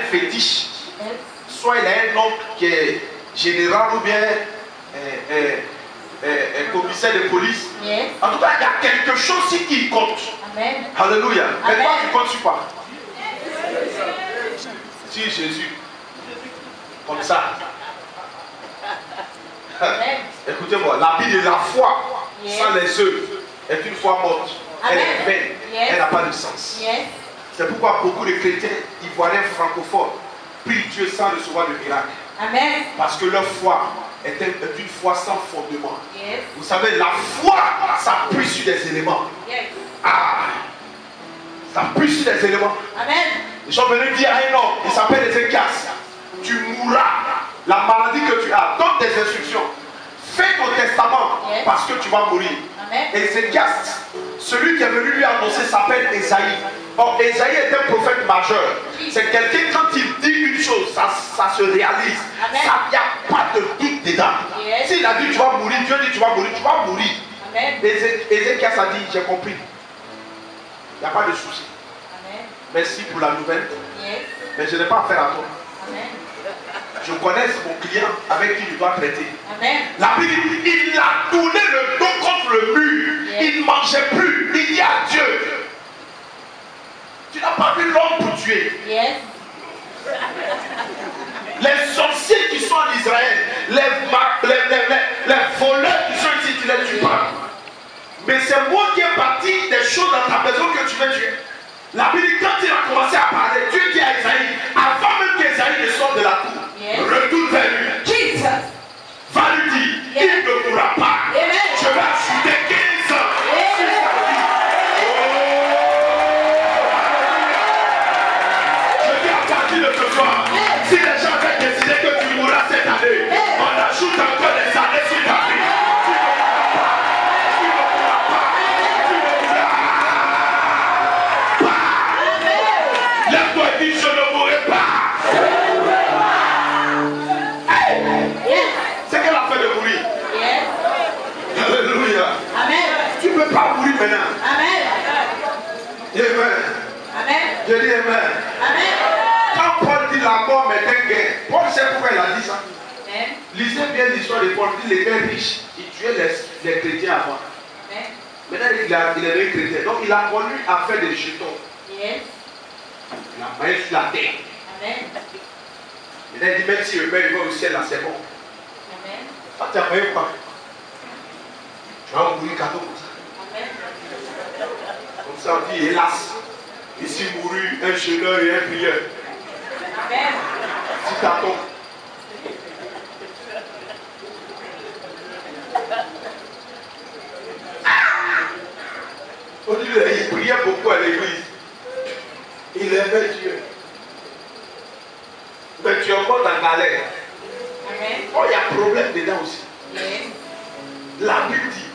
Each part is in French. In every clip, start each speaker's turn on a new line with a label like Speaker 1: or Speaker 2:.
Speaker 1: fétiche. Soit il a un oncle qui est général ou bien commissaire de police. En tout cas, il y a quelque chose ici qui compte.
Speaker 2: Amen.
Speaker 1: Alléluia. Mais
Speaker 2: Amen.
Speaker 1: toi, tu comptes sur quoi? Sur Jésus. Comme ça. Écoutez-moi, la vie de la foi sans les œuvres est une foi morte. Elle est vaine. Elle n'a pas de sens. C'est pourquoi beaucoup de chrétiens ivoiriens francophones prient Dieu sans recevoir de miracle.
Speaker 2: Amen.
Speaker 1: Parce que leur foi est une foi sans fondement. Vous savez, la foi s'appuie sur des éléments. Ah, ça appuie sur des éléments.
Speaker 2: Amen.
Speaker 1: Ils sont venus dire à un homme, il s'appelle Ézéchias, tu mourras. La maladie que tu as, donne des instructions. Fais ton testament parce que tu vas mourir.
Speaker 2: Amen.
Speaker 1: Ézéchias, celui qui est venu lui annoncer s'appelle Ésaïe. Or, Ésaïe est un prophète majeur. C'est quelqu'un, quand il dit une chose, ça se réalise. Il n'y a pas de doute dedans. S'il a dit tu vas mourir, Dieu dit tu vas mourir, tu vas mourir. Ézéchias a dit j'ai compris. Il n'y a pas de souci. Merci pour la nouvelle. Mais je n'ai pas affaire à toi. Je connais mon client avec qui je dois traiter. La Bible dit il a tourné le dos contre le mur. Il ne mangeait plus. Il dit à Dieu. Tu n'as pas vu l'homme pour tuer. Les sorciers qui sont en Israël, les voleurs qui sont ici, tu ne les tues pas. Mais c'est moi qui ai bâti des choses dans ta maison que tu veux tuer. La Bible dit quand il a commencé à parler, Dieu dit à Isaïe, avant même qu'Isaïe ne sorte de la cour, retourne vers lui.
Speaker 2: Jesus.
Speaker 1: Va lui dire, il ne mourra pas. Je vais ajouter 15 ans sur sa vie. Je dis à partir de ce soir, si les gens avaient décidé que tu mourras cette année, on ajoute encore des années sur ta vie. Tu ne mourras pas. Tu ne mourras pas. Lève-toi et dis, je ne mourrai pas. C'est qu'elle a fait de mourir. Alléluia. Tu ne peux pas mourir maintenant. Amen. Je dis Amen. Quand Paul dit la mort est un gain, Paul sait pourquoi il a dit ça. Lisez bien l'histoire de Paul. Il était riche. Il tuait les chrétiens avant. Maintenant il est devenu chrétien. Donc il a connu à faire des jetons. Il a maillé sur la terre. Maintenant il dit même si le père il va au ciel là c'est bon. Quand tu as payé quoi? Tu vas mourir cadeau comme ça. Comme ça on dit hélas. Ici mourut un jeûneur et un prieur. Si t'attends. On dit il priait beaucoup à l'église. Il aimait Dieu. Mais tu es encore dans la galère. Oh, il y a problème dedans aussi. La Bible dit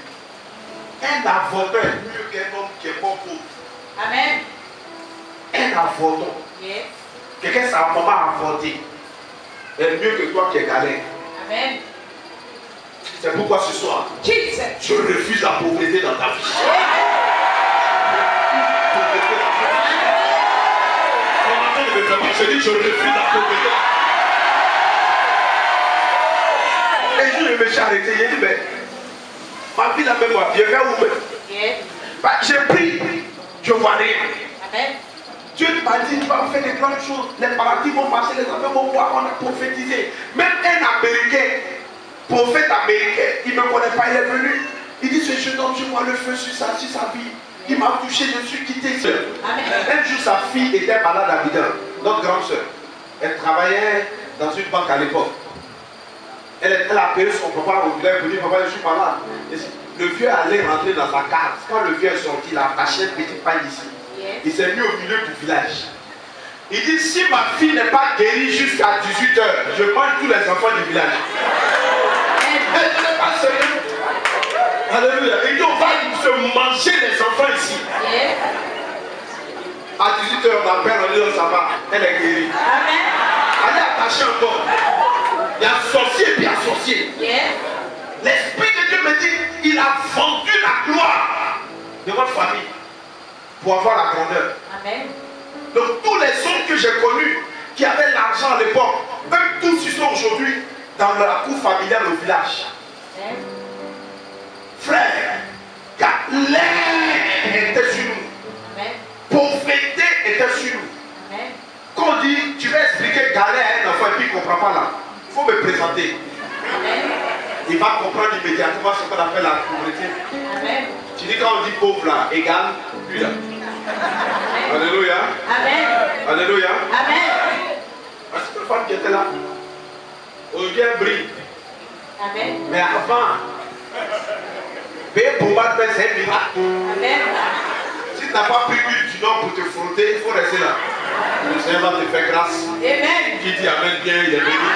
Speaker 1: un avorton est mieux qu'un homme qui est mort pauvre. Un avorton. Quelqu'un sa maman a avorté est mieux que toi qui es galère. C'est pourquoi ce soir, je refuse la pauvreté dans ta vie. Je dis je refuse la pauvreté. Et je me suis arrêté. J'ai dit mais ma vie la même moi, je vais où même. J'ai pris, je ne vois rien. Dieu m'a dit tu vas faire des grandes choses. Les maladies vont marcher, les enfants vont voir, on a prophétisé. Même un Américain, prophète américain, il ne me connaît pas, il est venu. Il dit ce jeune homme, je vois le feu sur sa vie. Il m'a touché, je suis quitté seul. Un jour, sa fille était malade à Bidon, notre grande soeur. Elle travaillait dans une banque à l'époque. Elle a appelé son papa au village pour dire papa, je suis malade. Le vieux allait rentrer dans sa case. Quand le vieux est sorti, il a attaché une petite paille ici. Il s'est mis au milieu du village. Il dit si ma fille n'est pas guérie jusqu'à 18 h, je mange tous les enfants du village. Elle n'est pas sérieuse. Alléluia. Il dit on va se manger les enfants ici. À 18 h, on appelle, on dit ça va. Elle est guérie. Elle est attachée encore. Il y a sorcier et puis associé. L'Esprit de Dieu me dit il a vendu la gloire de votre famille pour avoir la grandeur. Donc tous les hommes que j'ai connus qui avaient l'argent à l'époque, eux tous ils sont aujourd'hui dans la cour familiale au village. Frère, l'air était sur nous. Pauvreté était sur nous. Quand on dit, tu vas expliquer galère à un enfant et puis il ne comprend pas là, il faut me présenter. Il va comprendre immédiatement ce qu'on appelle la pauvreté. Tu dis quand on dit pauvre là, égal, lui là. Alléluia.
Speaker 2: Amen.
Speaker 1: Alléluia.
Speaker 2: Amen.
Speaker 1: C'est une femme qui était là. Aujourd'hui elle brille.
Speaker 2: Amen.
Speaker 1: Mais avant, payer pour battre, c'est un miracle.
Speaker 2: Amen.
Speaker 1: Si tu n'as pas pris l'huile du nord pour te frotter, il faut rester là. Le Seigneur va te faire grâce.
Speaker 2: Amen.
Speaker 1: Qui dit Amen bien, il est béni.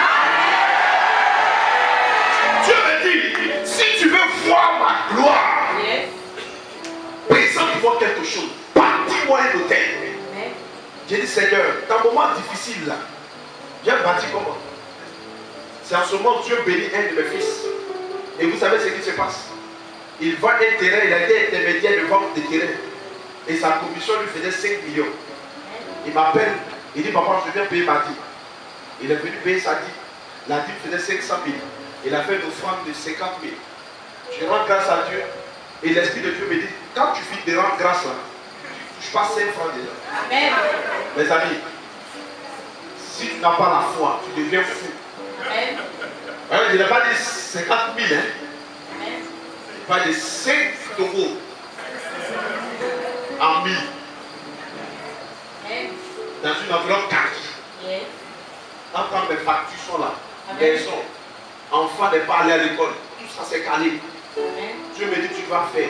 Speaker 1: Dieu me dit, si tu veux voir ma gloire,
Speaker 2: Yes.
Speaker 1: présente-moi quelque chose. Bâtis-moi un hôtel.
Speaker 2: Amen.
Speaker 1: J'ai dit Seigneur, dans un moment difficile là, j'ai bâti comment? C'est en ce moment que Dieu bénit un de mes fils. Et vous savez ce qui se passe? Il vend un terrain, il a été intermédiaire de vente de terrain. Et sa commission lui faisait 5 millions. Il m'appelle, il dit papa, je viens payer ma dîme. Il est venu payer sa dîme. La dîme faisait 500 000. Il a fait une offrande de 50 000. Je rends grâce à Dieu. Et l'Esprit de Dieu me dit, quand tu finis de rendre grâce là, tu ne touches pas 5 francs déjà.
Speaker 2: Amen.
Speaker 1: Mes amis, si tu n'as pas la foi, tu deviens fou.
Speaker 2: Amen.
Speaker 1: Alors, je n'ai pas dit 50 000, hein.
Speaker 2: Amen.
Speaker 1: Je parle de 5 euros en 1000
Speaker 2: Amen.
Speaker 1: dans une enveloppe cash.
Speaker 2: Yes.
Speaker 1: Quand mes factures sont là,
Speaker 2: Amen.
Speaker 1: maison, enfants n'est pas allé à l'école, tout ça c'est calé.
Speaker 2: Amen.
Speaker 1: Dieu me dit tu vas faire.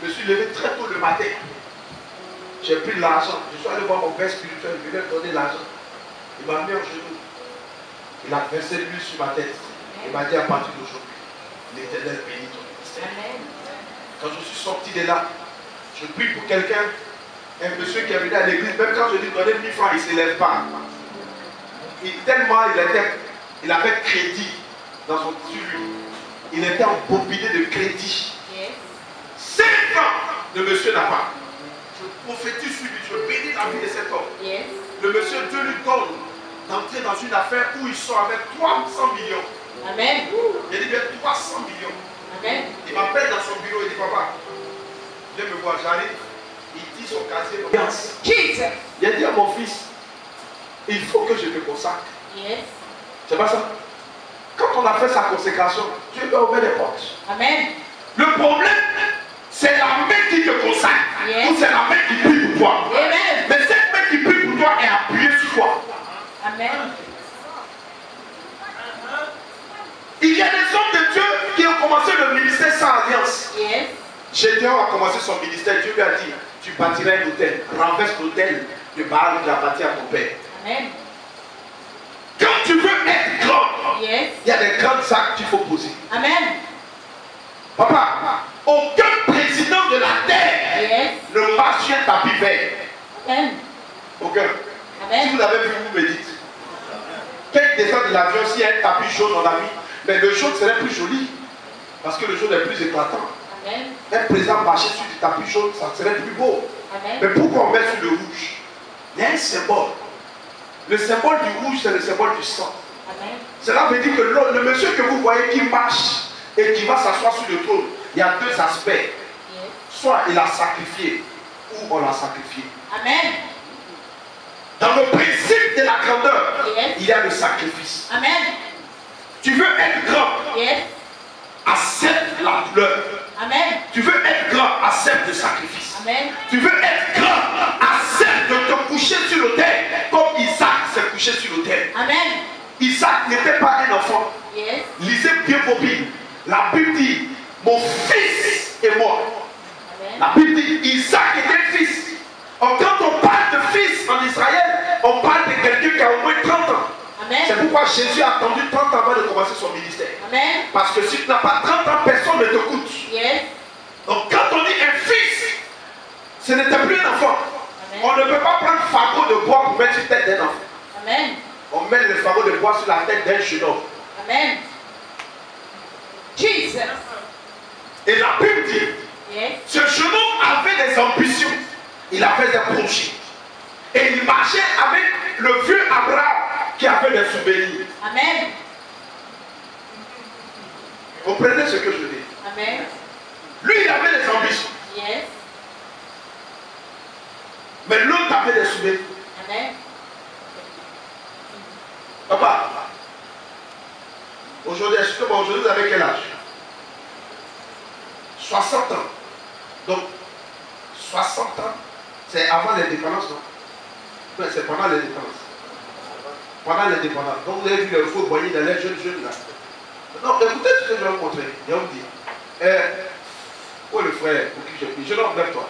Speaker 1: Je me suis levé très tôt le matin. J'ai pris l'argent. Je suis allé voir mon père spirituel, je lui ai donné l'argent. Il m'a mis en genoux. Il a versé l'huile sur ma tête. Il m'a dit à partir d'aujourd'hui, l'Éternel bénit ton ministère.
Speaker 2: Amen.
Speaker 1: Quand je suis sorti de là, je prie pour quelqu'un, un monsieur qui est venu à l'église, même quand je lui donnais 1000 francs, il ne se lève pas. Tellement il avait crédit dans son tissu. Il était embobiné de crédit.
Speaker 2: Yes.
Speaker 1: 5 ans, le monsieur n'a pas. Je prophétise sur lui, je bénis la vie de cet homme.
Speaker 2: Yes.
Speaker 1: Le monsieur, Dieu lui donne d'entrer dans une affaire où ils sont avec 300 millions.
Speaker 2: Amen.
Speaker 1: Il dit bien 300 millions.
Speaker 2: Amen.
Speaker 1: Il m'appelle dans son bureau, il dit papa, viens me voir, j'arrive. Il dit son casier.
Speaker 2: Jesus.
Speaker 1: Il a dit à mon fils, il faut que je te consacre.
Speaker 2: Yes.
Speaker 1: C'est pas ça? Quand on a fait sa consécration, Dieu lui a ouvert les portes.
Speaker 2: Amen.
Speaker 1: Le problème, c'est la main qui te consacre.
Speaker 2: Yes.
Speaker 1: Ou c'est la main qui prie pour toi.
Speaker 2: Amen.
Speaker 1: Mais cette main qui prie pour toi est appuyée sur toi.
Speaker 2: Amen.
Speaker 1: Il y a des hommes de Dieu qui ont commencé le ministère sans alliance.
Speaker 2: Yes.
Speaker 1: Gédéon a commencé son ministère. Dieu lui a dit, tu bâtiras un hôtel. Renverse l'hôtel de Baal qui a bâti à ton père.
Speaker 2: Amen.
Speaker 1: Quand tu veux être grand,
Speaker 2: Yes.
Speaker 1: il y a des grands actes qu'il faut poser.
Speaker 2: Amen.
Speaker 1: Papa, aucun président de la terre
Speaker 2: Yes.
Speaker 1: ne marche sur un tapis vert.
Speaker 2: Amen.
Speaker 1: Aucun. Si
Speaker 2: Amen.
Speaker 1: vous avez vu, vous me dites. Quand il descend de l'avion, s'il y a un tapis jaune, on a mis. Mais le jaune serait plus joli. Parce que le jaune est plus éclatant.
Speaker 2: Amen.
Speaker 1: Un président marcher sur du tapis jaune, ça serait plus beau.
Speaker 2: Amen.
Speaker 1: Mais pourquoi on met sur le rouge? Il y a un symbole. Le symbole du rouge, c'est le symbole du sang.
Speaker 2: Amen.
Speaker 1: Cela veut dire que le monsieur que vous voyez qui marche et qui va s'asseoir sur le trône, il y a deux aspects.
Speaker 2: Yes.
Speaker 1: Soit il a sacrifié, ou on l'a sacrifié.
Speaker 2: Amen.
Speaker 1: Dans le principe de la grandeur,
Speaker 2: Yes.
Speaker 1: il y a le sacrifice.
Speaker 2: Amen.
Speaker 1: Tu veux être grand,
Speaker 2: Yes.
Speaker 1: accepte la douleur.
Speaker 2: Amen.
Speaker 1: Tu veux être grand, accepte le sacrifice.
Speaker 2: Amen.
Speaker 1: Tu veux être grand, accepte de te coucher sur l'autel, comme Isaac s'est couché sur l'autel.
Speaker 2: Amen.
Speaker 1: Isaac n'était pas un enfant.
Speaker 2: Yes.
Speaker 1: Lisez bien vos Bibles. La Bible dit, mon fils est mort.
Speaker 2: Amen.
Speaker 1: La Bible dit, Isaac était un fils. Or, quand on parle de fils en Israël, on parle de quelqu'un qui a au moins 30 ans. C'est
Speaker 2: Amen.
Speaker 1: pourquoi Jésus a attendu 30 ans avant de commencer son ministère.
Speaker 2: Amen.
Speaker 1: Parce que si tu n'as pas 30 ans, personne ne t'écoute.
Speaker 2: Yes.
Speaker 1: Donc quand on dit un fils, ce n'était plus un enfant.
Speaker 2: Amen.
Speaker 1: On ne peut pas prendre fardeau de bois pour mettre sur la tête d'un enfant.
Speaker 2: Amen.
Speaker 1: On met le fardeau de bois sur la tête d'un jeune homme.
Speaker 2: Amen. Jesus.
Speaker 1: Et la Bible dit,
Speaker 2: Yes.
Speaker 1: ce jeune homme avait des ambitions. Il avait des projets. Et il marchait avec le vieux Abraham qui avait des souvenirs.
Speaker 2: Amen.
Speaker 1: Comprenez ce que je dis.
Speaker 2: Amen.
Speaker 1: Lui, il avait des ambitions.
Speaker 2: Yes.
Speaker 1: Mais l'autre avait des souvenirs.
Speaker 2: Amen.
Speaker 1: Papa, aujourd'hui, aujourd'hui, vous avez quel âge? 60 ans. Donc, 60 ans, c'est avant l'indépendance, non? Non, c'est pendant l'indépendance. Pendant l'indépendance. Donc, vous avez vu les faux voyez dans les jeunes là. Non, écoutez ce que je vais vous montrer. Je vais vous dire. Oh, le frère, je l'en vers toi.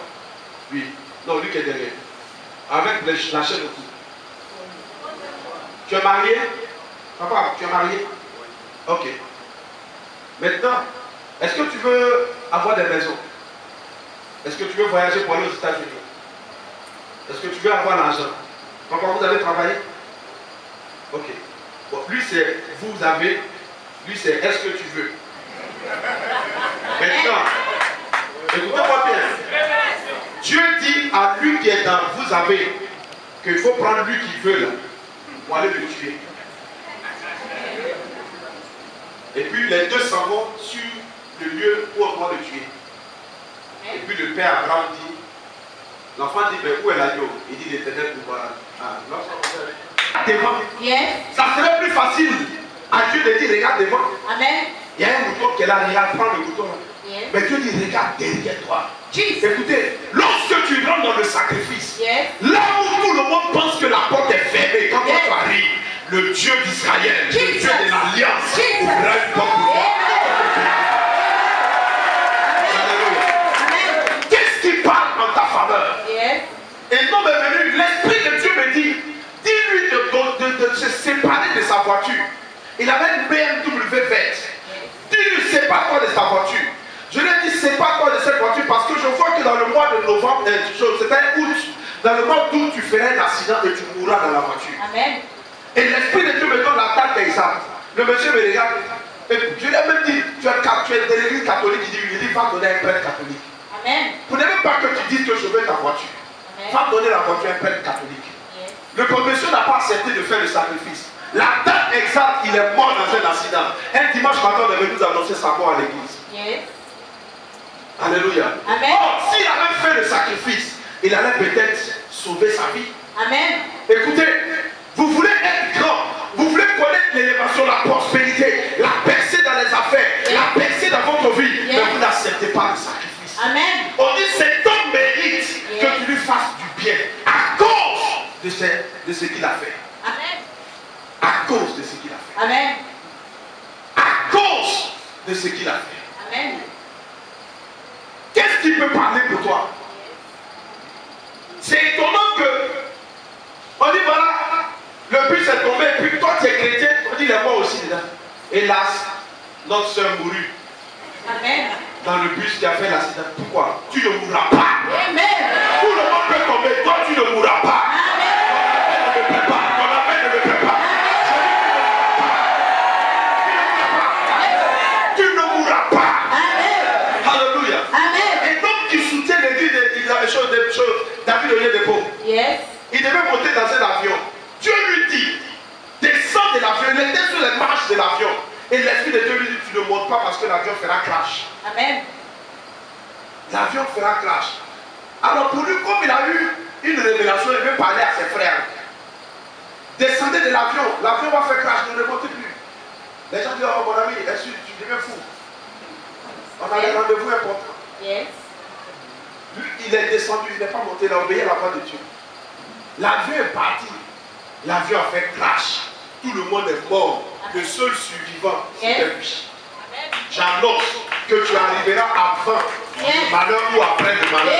Speaker 1: Oui. Non, lui qui est derrière. Avec la chaîne au cou. Tu es marié? Papa, tu es marié? Ok. Maintenant, est-ce que tu veux avoir des maisons? Est-ce que tu veux voyager pour aller aux États-Unis? Est-ce que tu veux avoir l'argent? Papa, vous avez travaillé? Ok. Bon, lui c'est vous avez, lui c'est est-ce que tu veux? Maintenant, écoutez-moi bien. Dieu dit à lui qui est dans vous avez qu'il faut prendre lui qui veut là pour aller le tuer. Et puis les deux s'en vont sur le lieu où on doit le tuer. Et puis le père Abraham dit, l'enfant dit, mais où est l'agneau? Il dit l'Éternel pour voir. Devant.
Speaker 2: Yes.
Speaker 1: Ça serait plus facile à Dieu de dire, regarde devant.
Speaker 2: Amen.
Speaker 1: Il y a un mouton qui est là, regarde, prends le mouton.
Speaker 2: Yes.
Speaker 1: Mais Dieu dit, regarde derrière toi.
Speaker 2: Jesus.
Speaker 1: Écoutez, lorsque tu rentres dans le sacrifice,
Speaker 2: Yes.
Speaker 1: là où tout le monde pense que la porte est fermée, quand
Speaker 2: Yes.
Speaker 1: tu arrives, le Dieu d'Israël, le
Speaker 2: Jesus.
Speaker 1: Dieu de l'Alliance,
Speaker 2: Jesus.
Speaker 1: ouvre une porte pour toi.
Speaker 2: Amen.
Speaker 1: Qu'est-ce qui parle en ta faveur?
Speaker 2: Yes.
Speaker 1: Et l'homme est venu, l'Esprit de Dieu me dit, dis-lui de se séparer de sa voiture. Il avait une BMW verte. Dis-lui, sépare-toi de sa voiture. Je lui ai dit, sépare-toi de cette voiture parce que je vois que dans le mois de novembre, c'était août, dans le mois d'août, tu ferais un accident et tu mourras dans la voiture.
Speaker 2: Amen.
Speaker 1: Et l'Esprit de Dieu me donne la date exacte. Le monsieur me regarde. Et je lui ai même dit, tu es de l'église catholique. Il dit, va donner un prêtre catholique.
Speaker 2: Amen.
Speaker 1: Pour ne même pas que tu dises que je veux ta voiture.
Speaker 2: Amen.
Speaker 1: Va donner la voiture à un prêtre catholique.
Speaker 2: Yes.
Speaker 1: Le monsieur n'a pas accepté de faire le sacrifice. La date exacte, il est mort dans un accident. Un dimanche matin, on est venu nous annoncer sa mort à l'église.
Speaker 2: Yes.
Speaker 1: Alléluia.
Speaker 2: Amen.
Speaker 1: Or, s'il avait fait le sacrifice, il allait peut-être sauver sa vie.
Speaker 2: Amen.
Speaker 1: Écoutez, vous voulez être grand, vous voulez connaître l'élévation, la prospérité, la percée dans les affaires, la percée dans votre vie, mais vous n'acceptez pas le sacrifice.
Speaker 2: Amen.
Speaker 1: On dit cet homme mérite que tu lui fasses du bien à cause de ce qu'il a fait.
Speaker 2: Amen.
Speaker 1: À cause de ce qu'il a fait.
Speaker 2: Amen.
Speaker 1: À cause de ce qu'il a fait.
Speaker 2: Amen.
Speaker 1: Qu'est-ce qui peut parler pour toi? C'est étonnant que on dit voilà, le bus est tombé, et puis toi tu es chrétien, on dit il est mort aussi dedans. Hélas, notre soeur mourut
Speaker 2: Amen.
Speaker 1: dans le bus qui a fait l'accident. Pourquoi? Tu ne mourras pas.
Speaker 2: Amen.
Speaker 1: Tout le monde peut tomber, toi tu ne mourras pas.
Speaker 2: Amen.
Speaker 1: Ton appel ne me plaît pas. Ton appel ne me plaît pas. Tu ne mourras pas.
Speaker 2: Amen.
Speaker 1: Alléluia.
Speaker 2: Amen.
Speaker 1: Et donc qui soutient l'église de David Oyedepo.
Speaker 2: Yes.
Speaker 1: Il devait monter dans un avion. Dieu lui dit, descends de l'avion. Il était sur les marches de l'avion. Et l'Esprit de Dieu lui dit, tu ne montes pas parce que l'avion fera crash.
Speaker 2: Amen.
Speaker 1: L'avion fera crash. Alors pour lui, comme il a eu une révélation, il veut parler à ses frères. Descendez de l'avion. L'avion va faire crash, ne remontez plus. Les gens disent, oh mon ami, est-ce que tu deviens fou? On a des rendez-vous importants.
Speaker 2: Yes.
Speaker 1: Lui, il est descendu, il n'est pas monté, il a obéi à la voix de Dieu. L'avion est parti. L'avion a fait crash. Tout le monde est mort. Le seul survivant, c'était lui. J'annonce que tu arriveras avant le malheur ou après le malheur.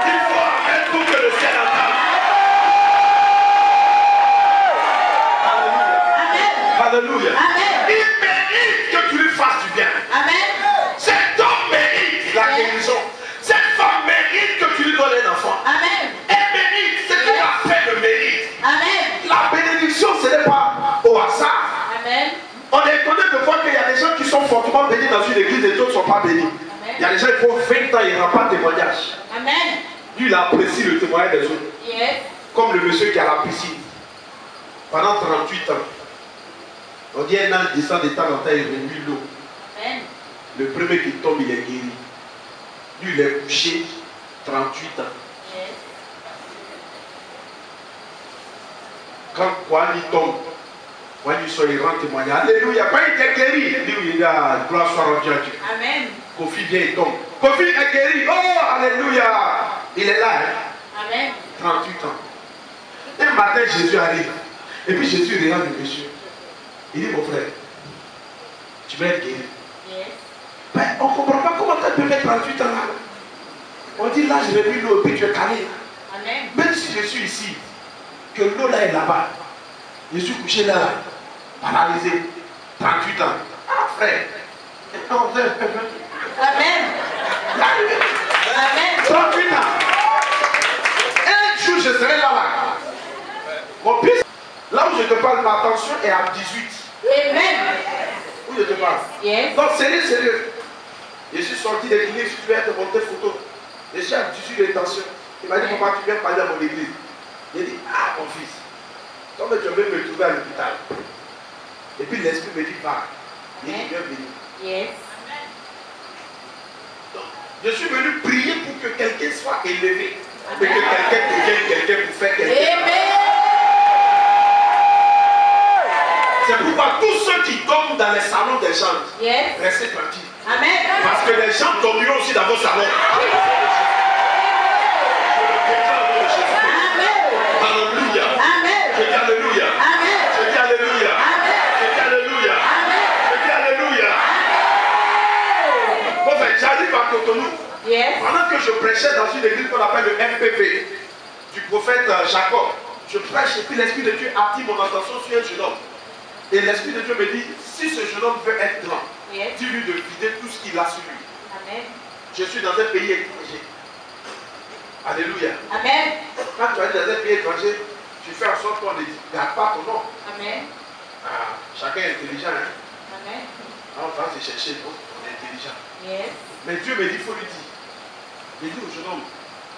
Speaker 1: Il faut arrêter pour que le ciel entende. Alléluia.
Speaker 2: Amen.
Speaker 1: Il mérite que tu lui fasses du bien.
Speaker 2: Amen.
Speaker 1: Cet homme mérite la guérison. Cette femme mérite que tu lui donnes un enfant.
Speaker 2: Amen.
Speaker 1: Elle mérite. Ce qu'il a fait le mérite.
Speaker 2: Amen.
Speaker 1: La bénédiction, ce n'est pas au hasard.
Speaker 2: Amen.
Speaker 1: On est étonné de voir qu'il y a des gens qui sont fortement bénis dans une église et d'autres ne sont pas bénis.
Speaker 2: Amen.
Speaker 1: Il y a des gens qui font 20 ans, ils n'ont pas de témoignage.
Speaker 2: Amen.
Speaker 1: Lui, il apprécie le témoignage des autres.
Speaker 2: Yes.
Speaker 1: Comme le monsieur qui a la piscine. Pendant 38 ans. On dit un ange descend de temps en temps et remue l'eau.
Speaker 2: Amen.
Speaker 1: Le premier qui tombe, il est guéri. Lui, il est couché 38 ans.
Speaker 2: Yes.
Speaker 1: Quand Kwani tombe, Kwani soit, il rend témoignage. Alléluia. Quand il est guéri, lui, il dit gloire soit rendue à Dieu.
Speaker 2: Amen.
Speaker 1: Kofi vient et tombe. Kofi est guéri. Oh, alléluia. Il est là. Hein?
Speaker 2: Amen.
Speaker 1: 38 ans. Un matin, Jésus arrive. Et puis Jésus regarde le monsieur. Il dit, mon frère, tu vas être guéri.
Speaker 2: Yes.
Speaker 1: Ben, on ne comprend pas comment tu peux faire 38 ans là. On dit là, je vais mis l'eau et puis tu es calé.
Speaker 2: Amen.
Speaker 1: Même si je suis ici, que l'eau là est là-bas, je suis couché là, paralysé, 38 ans. Ah, frère.
Speaker 2: Amen. Amen.
Speaker 1: 38 ans. Un jour, je serai là. Mon fils, là où je te parle, ma tension est à 18.
Speaker 2: Amen.
Speaker 1: Où je te parle.
Speaker 2: Yes.
Speaker 1: Donc, sérieux, sérieux. Je suis sorti de l'église, tu viens te monter photo. Je suis à 18 de tension. Il m'a dit, papa, tu viens parler à mon église. J'ai dit, ah, mon fils, toi, tu veux me trouver à l'hôpital. Et puis l'esprit me dit, va. Il dit, viens venir.
Speaker 2: Yes.
Speaker 1: Donc, je suis venu prier pour que quelqu'un soit élevé. Et que quelqu'un devienne quelqu'un pour faire quelqu'un.
Speaker 2: Amen.
Speaker 1: C'est pourquoi tous ceux qui tombent dans les salons des gens,
Speaker 2: Yes.
Speaker 1: restez tranquilles.
Speaker 2: Amen.
Speaker 1: Parce que les gens tomberont aussi dans vos salons. Alléluia.
Speaker 2: Amen.
Speaker 1: Je dis Alléluia.
Speaker 2: Amen.
Speaker 1: Je dis Alléluia.
Speaker 2: Amen.
Speaker 1: Je dis Alléluia.
Speaker 2: Amen.
Speaker 1: Je dis Alléluia. Bon, ben, j'arrive à Cotonou.
Speaker 2: Yes.
Speaker 1: Pendant que je prêchais dans une église qu'on appelle le MPP, du prophète Jacob, je prêche et puis l'Esprit de Dieu attire mon attention sur un jeune homme. Et l'Esprit de Dieu me dit, si ce jeune homme veut être grand,
Speaker 2: Yes.
Speaker 1: dis-lui de vider tout ce qu'il a sur lui.
Speaker 2: Amen.
Speaker 1: Je suis dans un pays étranger. Alléluia.
Speaker 2: Amen.
Speaker 1: Quand tu es dans un pays étranger, tu fais en sorte qu'on ne garde pas ton nom.
Speaker 2: Amen.
Speaker 1: Ah, chacun est intelligent. Hein?
Speaker 2: Amen.
Speaker 1: On va se chercher, on est intelligent.
Speaker 2: Yes.
Speaker 1: Mais Dieu me dit, il faut lui dire. Il dit au jeune homme,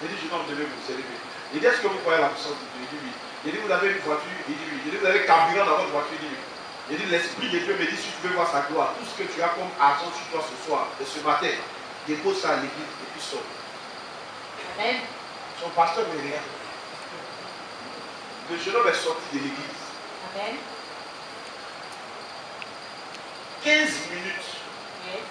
Speaker 1: jeune homme, devez vous servir. Il dit, est-ce que vous croyez à la puissance de Dieu? Il dit oui. Il dit, vous avez une voiture? Il dit oui. Il dit, vous avez carburant dans votre voiture? Il dit oui. Il dit, l'Esprit de Dieu me dit, si tu veux voir sa gloire, tout ce que tu as comme argent sur toi ce soir et ce matin, dépose ça à l'église et puis sors.
Speaker 2: Amen.
Speaker 1: Son pasteur me regarde. Le jeune homme est sorti de l'église.
Speaker 2: Amen.
Speaker 1: 15 minutes.
Speaker 2: Yes.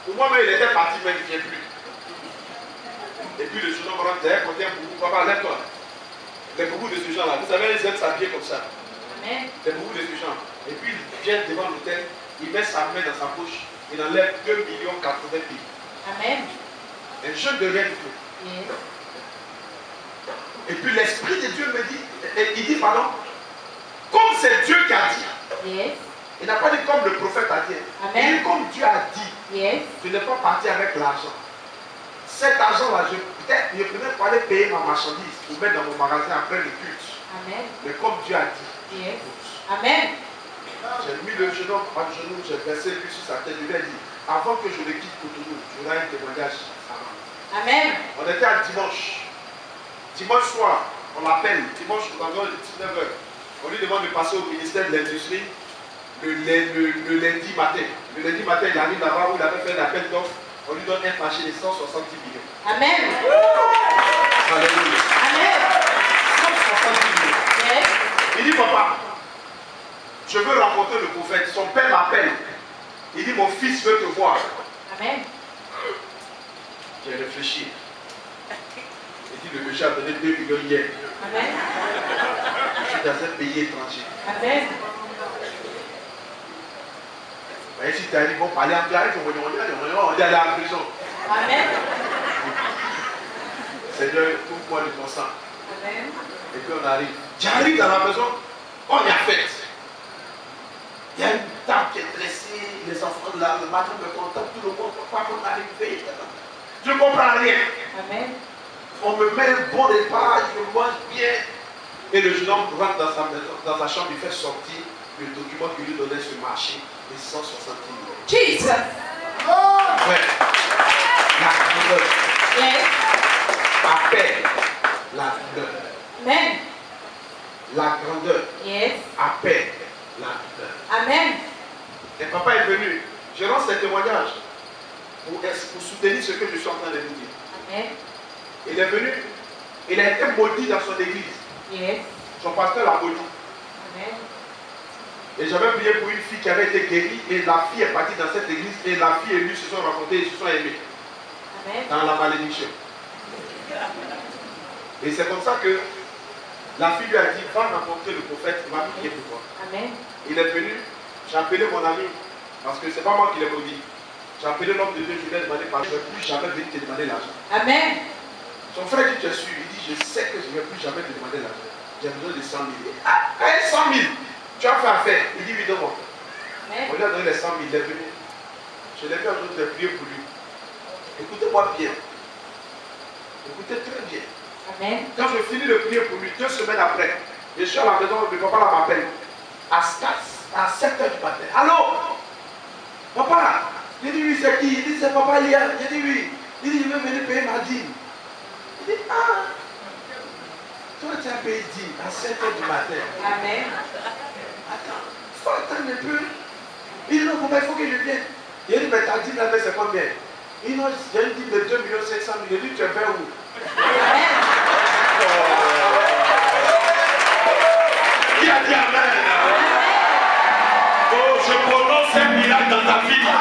Speaker 1: Pour moi-même, il était parti, mais il ne vient plus. Et puis le jeune homme rentre derrière, quand il y a un boubou, papa, lève-toi. Les boubous de ce genre-là, vous savez, ils aiment s'habiller comme ça.
Speaker 2: Amen.
Speaker 1: Les boubous de ce genre. Et puis il vient devant l'hôtel, il met sa main dans sa poche, il enlève 2 80 000 billes.
Speaker 2: Amen.
Speaker 1: Un jeune de rien du tout.
Speaker 2: Yes.
Speaker 1: Et puis l'Esprit de Dieu me dit, il dit, pardon, comme c'est Dieu qui a dit,
Speaker 2: Yes.
Speaker 1: il n'a pas dit comme le prophète a dit.
Speaker 2: Amen.
Speaker 1: Il dit comme Dieu a dit,
Speaker 2: Yes.
Speaker 1: je n'ai pas parti avec l'argent. Cet argent-là, peut-être, je prenais pour aller payer ma marchandise, pour mettre dans mon magasin après le culte.
Speaker 2: Amen.
Speaker 1: Mais comme Dieu a dit,
Speaker 2: Yes. Amen.
Speaker 1: j'ai mis le jeune homme à genoux, j'ai versé lui sur sa tête, je lui ai dit, avant que je le quitte Cotonou, j'aurai un témoignage.
Speaker 2: Amen.
Speaker 1: On était à dimanche. Dimanche soir, on l'appelle, dimanche environ 19h. On lui demande de passer au ministère de l'Industrie le lundi matin. Le lundi matin, il arrive là-bas où il avait fait un appel d'offres. On lui donne un marché de 170 millions.
Speaker 2: Amen.
Speaker 1: Alléluia.
Speaker 2: Amen.
Speaker 1: 170 millions.
Speaker 2: Yes.
Speaker 1: Il dit, papa, je veux rencontrer le prophète. Son père m'appelle. Il dit, mon fils veut te voir.
Speaker 2: Amen.
Speaker 1: J'ai réfléchi. Il dit, le monsieur a donné 2 millions hier.
Speaker 2: Amen.
Speaker 1: Je suis dans un pays étranger.
Speaker 2: Amen.
Speaker 1: Mais si tu arrives, bon, parler en clair, on dit aller en prison.
Speaker 2: Amen.
Speaker 1: Seigneur, ouvre-moi le consent.
Speaker 2: Amen.
Speaker 1: Et puis on arrive. J'arrive dans la maison, on y a fête. Il y a une table qui est dressée, les enfants là, le matin me contactent, tout le monde, pourquoi on arrive. Je ne comprends rien.
Speaker 2: Amen.
Speaker 1: On me met un bon repas, je mange bien. Et le jeune homme rentre dans sa maison, dans sa chambre, il fait sortir le document que lui donnait ce marché de 160 millions.
Speaker 2: Jesus.
Speaker 1: Ouais. La grandeur.
Speaker 2: Yes.
Speaker 1: la grandeur
Speaker 2: Yes.
Speaker 1: appelle la douleur.
Speaker 2: Amen.
Speaker 1: Et papa est venu. Je lance ces témoignages pour soutenir ce que je suis en train de vous dire.
Speaker 2: Amen.
Speaker 1: Il est venu. Il a été maudit dans son église.
Speaker 2: Yes.
Speaker 1: Son pasteur l'a maudit.
Speaker 2: Amen.
Speaker 1: Et j'avais prié pour une fille qui avait été guérie. Et la fille est partie dans cette église. Et la fille et lui se sont rencontrés et se sont aimés.
Speaker 2: Amen.
Speaker 1: Dans la malédiction. Et c'est comme ça que la fille lui a dit, va rencontrer le prophète, il va prier pour toi.
Speaker 2: Amen.
Speaker 1: Il est venu, j'ai appelé mon ami, parce que c'est pas moi qui l'ai maudit. J'ai appelé l'homme de Dieu, je lui ai demandé, je ne vais plus jamais venir te demander l'argent.
Speaker 2: Amen.
Speaker 1: Son frère dit, tu es sûr? Il dit, je sais que je ne vais plus jamais te demander l'argent. J'ai besoin de 100 000. Ah, 100 000, tu as fait affaire. Il dit, oui, donne-moi. On lui a donné les 100 000, il est venu. Je l'ai vu un jour, j'ai prié pour lui. Écoutez-moi bien. Écoutez très bien.
Speaker 2: Amen.
Speaker 1: Quand je finis de prier pour lui, 2 semaines après, je suis à la maison, le papa là m'appelle. À 7 h du matin. Allô? Papa? J'ai dit oui, c'est qui? Il dit c'est papa Lia. J'ai dit oui. Il dit je vais venir payer ma dîme. Il dit ah, toi tu as payé dîme à 7 h du matin.
Speaker 2: Amen.
Speaker 1: Attends, il faut attendre un peu. Il dit non, papa, il faut que je vienne. Il dit mais ta dîme là, c'est combien? Il dit non, j'ai une dîme de 2 500 000. Il dit tu es vers où? Qui a dit amen? Oh, je prononce un miracle dans ta vie. À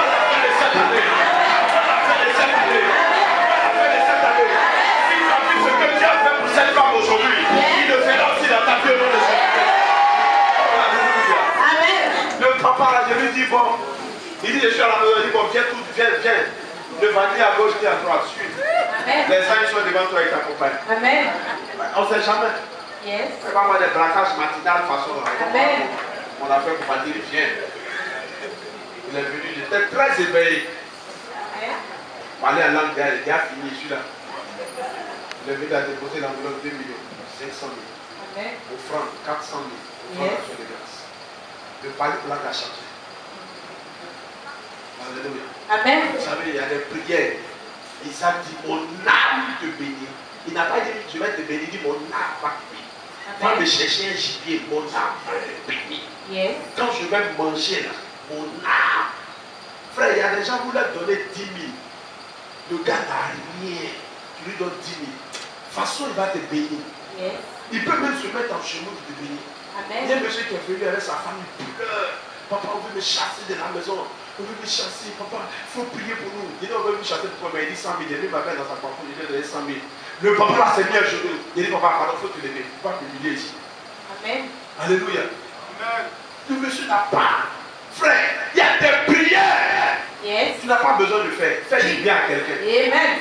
Speaker 1: la fin de cette année. À la fin de cette année. À la fin de cette année. Si tu as vu ce que Dieu a fait pour cette femme aujourd'hui, il le fera aussi dans ta vie au nom de Jésus.
Speaker 2: Amen.
Speaker 1: Le papa là, je lui dis bon. Il dit je suis à la maison, il dit bon, viens tout, viens. Ne va ni à gauche ni à droite, suis.
Speaker 2: Amen.
Speaker 1: Les anges sont devant toi et t'accompagnent.
Speaker 2: Amen.
Speaker 1: On ne sait jamais.
Speaker 2: Yes.
Speaker 1: On va avoir des braquages matinales façon.
Speaker 2: Amen.
Speaker 1: On a fait pour pas dire viens. Il est venu, j'étais très éveillé.
Speaker 2: Amen.
Speaker 1: Parler à langue, il a fini, je suis là. Il est venu à déposer l'enveloppe 2 500 000.
Speaker 2: Amen.
Speaker 1: Offrande 400 000. Offrande de grâce. Le palais blanc a changé. Alléluia.
Speaker 2: Amen.
Speaker 1: Vous savez, il y a des prières. Isaac dit, mon âme te bénit. Il n'a pas dit, je vais te bénir, il dit, mon âme va te bénir. Va me chercher un gibier, mon âme va te bénir.
Speaker 2: Yes.
Speaker 1: Quand je vais manger là, mon âme. Frère, il y a des gens, vous leur donnez 10 000. Le gars n'a rien. Tu lui donnes 10 000. De toute façon, il va te bénir.
Speaker 2: Yes.
Speaker 1: Il peut même se mettre en chemin pour te bénir.
Speaker 2: Amen.
Speaker 1: Il y a un monsieur qui est venu avec sa femme, il pleure. Papa, on veut me chasser de la maison. On veut me chasser. Papa, il faut prier pour nous. Il dit, on veut me chasser pour toi. Mais il dit 100 000. Il dit, m'appelle dans sa parole, il lui a donné 100 000. Le papa là s'est mis à genoux. Il dit, papa, pardon, il faut te lever. Il ne faut pas t'humilier ici.
Speaker 2: Amen.
Speaker 1: Alléluia. Amen. Le monsieur n'a pas. Frère, il y a des prières.
Speaker 2: Yes.
Speaker 1: Tu n'as pas besoin de faire. Fais du bien à quelqu'un.
Speaker 2: Amen.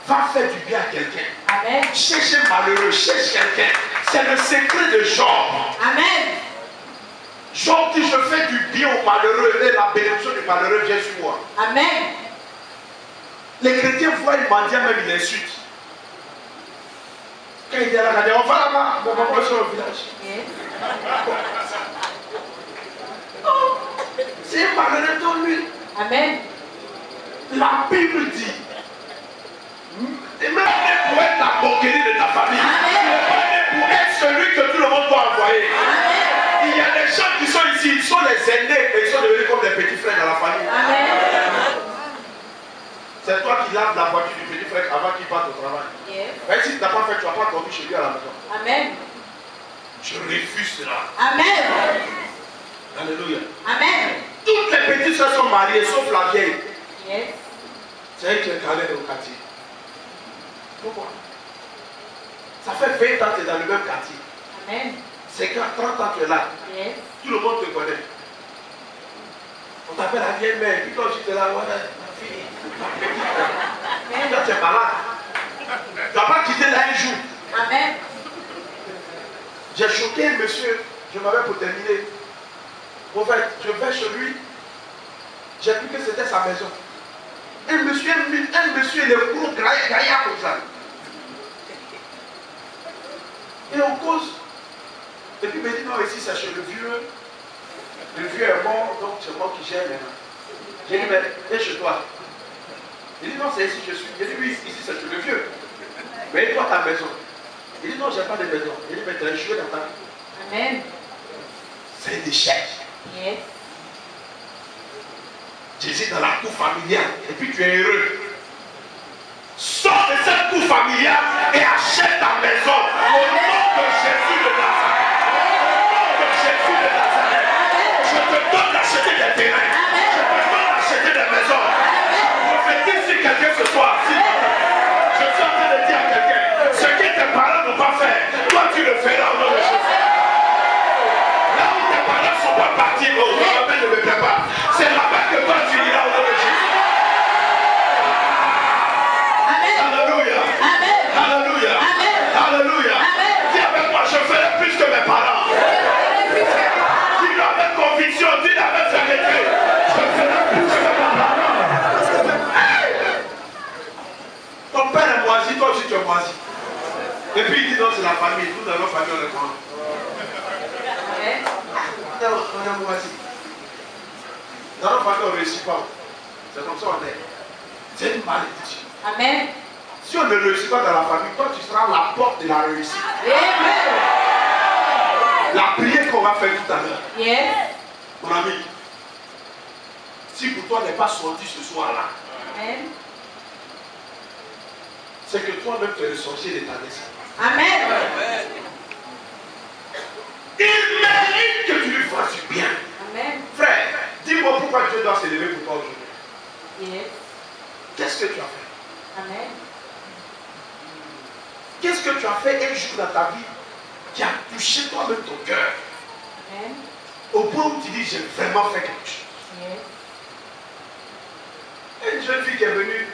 Speaker 1: Va faire du bien à quelqu'un.
Speaker 2: Amen.
Speaker 1: Cherche un malheureux, cherche quelqu'un. C'est le secret de Job.
Speaker 2: Amen.
Speaker 1: Job dit, je fais du bien aux malheureux et la bénédiction du malheureux vient sur moi.
Speaker 2: Amen.
Speaker 1: Les chrétiens voient une mendiant, même ils l'insultent. Quand il est là, il dit, on va là-bas, mon papa est sur le village.
Speaker 2: Yes.
Speaker 1: Oh, c'est un malheureux dans lui.
Speaker 2: Amen.
Speaker 1: La Bible dit, et même pour être la moquerie de ta famille, pour être celui que tout le monde doit envoyer. Il y a des gens qui sont ici, ils sont les aînés et ils sont devenus comme des petits frères dans la famille.
Speaker 2: Amen.
Speaker 1: C'est toi qui laves la voiture du petit frère avant qu'il parte au travail.
Speaker 2: Yes.
Speaker 1: Mais si tu n'as pas fait, tu ne vas pas dormir chez lui à la maison.
Speaker 2: Amen.
Speaker 1: Je refuse cela.
Speaker 2: Amen.
Speaker 1: Alléluia.
Speaker 2: Amen.
Speaker 1: Toutes les petites soeurs sont mariées, sauf la vieille.
Speaker 2: Yes.
Speaker 1: C'est elle qui est calée au quartier. Pourquoi? Ça fait 20 ans que tu es dans le même quartier.
Speaker 2: Amen.
Speaker 1: C'est quand 30 ans tu es là.
Speaker 2: Yes.
Speaker 1: Tout le monde te connaît. On t'appelle la vieille mère. Puis quand tu es là, ouais, ma fille, ma petite. Quand tu es malade, tu n'as pas quitté là un jour.
Speaker 2: Amen.
Speaker 1: J'ai choqué un monsieur, je m'avais pour terminer. En fait, je vais chez lui, j'ai vu que c'était sa maison. Un monsieur, il est gros, gaillard comme ça. Et on cause. Et puis il me dit, non, ici c'est chez le vieux. Le vieux est mort, donc c'est moi qui gère maintenant. J'ai dit, mais viens chez toi. Il dit, non, c'est ici que je suis. J'ai dit, oui, ici c'est chez le vieux. Mais toi, ta maison. Il dit non, je n'ai pas de maison. Il dit mais tu as échoué dans ta vie.
Speaker 2: Amen.
Speaker 1: C'est un échec.
Speaker 2: Yes.
Speaker 1: Jésus dans la cour familiale et puis tu es heureux. Sors de cette cour familiale et achète ta maison au nom de Jésus de Nazareth. Au nom de Jésus de Nazareth. Je te donne d'acheter des terrains. Je te donne d'acheter des maisons. Je prophétise sur quelqu'un ce soir. Je suis en train de dire à quelqu'un, ce que tes parents n'ont pas fait, toi tu le feras au nom de Jésus. Là où tes parents ne sont pas partis, oh, je ne me plaît pas. C'est là-bas que toi tu iras au nom de Jésus. Alléluia. Alléluia. Alléluia. Dis avec moi, je ferai plus que mes parents. Dis-le avec conviction, dis-le avec vérité. Je ferai plus que mes parents. Ton père est moisi, toi aussi tu es moisi. Et puis il dit non, c'est la famille. Nous dans notre famille, on est comment? On est moisi. Dans notre famille, on ne réussit pas. C'est comme ça on est. C'est une malédiction.
Speaker 2: Amen.
Speaker 1: Si on ne réussit pas dans la famille, toi tu seras la porte de la réussite.
Speaker 2: Amen.
Speaker 1: La prière qu'on va faire tout à l'heure.
Speaker 2: Yes.
Speaker 1: Mon ami, si pour toi n'est pas sorti ce soir-là,
Speaker 2: Amen.
Speaker 1: c'est que toi-même tu es le sorcier de ta destinée.
Speaker 2: Amen.
Speaker 1: Il mérite que tu lui fasses du bien.
Speaker 2: Amen.
Speaker 1: Frère, dis-moi pourquoi Dieu doit s'élever pour toi aujourd'hui.
Speaker 2: Yes.
Speaker 1: Qu'est-ce que tu as fait?
Speaker 2: Amen.
Speaker 1: Qu'est-ce que tu as fait un jour dans ta vie qui a touché toi-même ton cœur?
Speaker 2: Amen.
Speaker 1: Au point où tu dis, j'ai vraiment fait quelque chose.
Speaker 2: Yes.
Speaker 1: Une jeune fille qui est venue,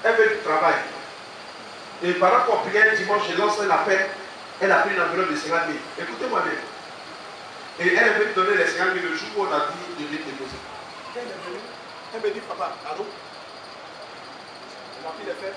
Speaker 1: elle veut du travail. Et pendant qu'on priait dimanche, j'ai lancé l'appel. Elle a pris une enveloppe de 50 000. Écoutez-moi bien. Et elle est venue donner les 50 000 le jour où on a dit de les déposer. Elle est venue. Elle me dit, papa, allô? Elle a pris les faits.